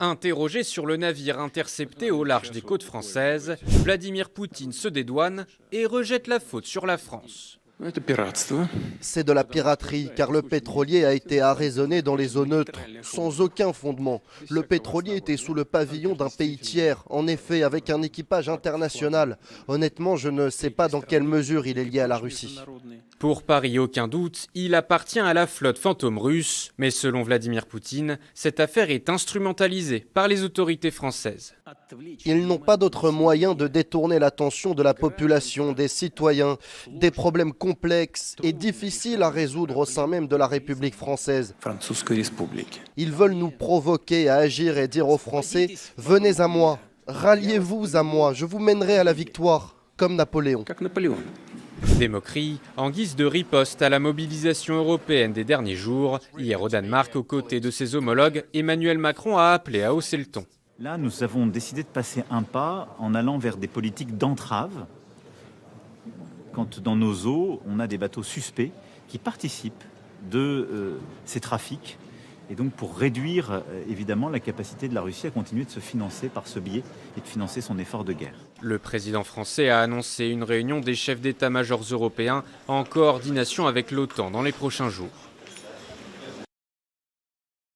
Interrogé sur le navire intercepté au large des côtes françaises, Vladimir Poutine se dédouane et rejette la faute sur la France. C'est de la piraterie, car le pétrolier a été arraisonné dans les zones neutres, sans aucun fondement. Le pétrolier était sous le pavillon d'un pays tiers, en effet, avec un équipage international. Honnêtement, je ne sais pas dans quelle mesure il est lié à la Russie. Pour Paris, aucun doute, il appartient à la flotte fantôme russe. Mais selon Vladimir Poutine, cette affaire est instrumentalisée par les autorités françaises. Ils n'ont pas d'autre moyen de détourner l'attention de la population, des citoyens, des problèmes complexes et difficiles à résoudre au sein même de la République française. Ils veulent nous provoquer à agir et dire aux Français « Venez à moi, ralliez-vous à moi, je vous mènerai à la victoire », comme Napoléon. Des moqueries en guise de riposte à la mobilisation européenne des derniers jours. Hier au Danemark, aux côtés de ses homologues, Emmanuel Macron a appelé à hausser le ton. Là, nous avons décidé de passer un pas en allant vers des politiques d'entrave. Quand dans nos eaux, on a des bateaux suspects qui participent de ces trafics. Et donc pour réduire évidemment la capacité de la Russie à continuer de se financer par ce biais et de financer son effort de guerre. Le président français a annoncé une réunion des chefs d'état-major européens en coordination avec l'OTAN dans les prochains jours.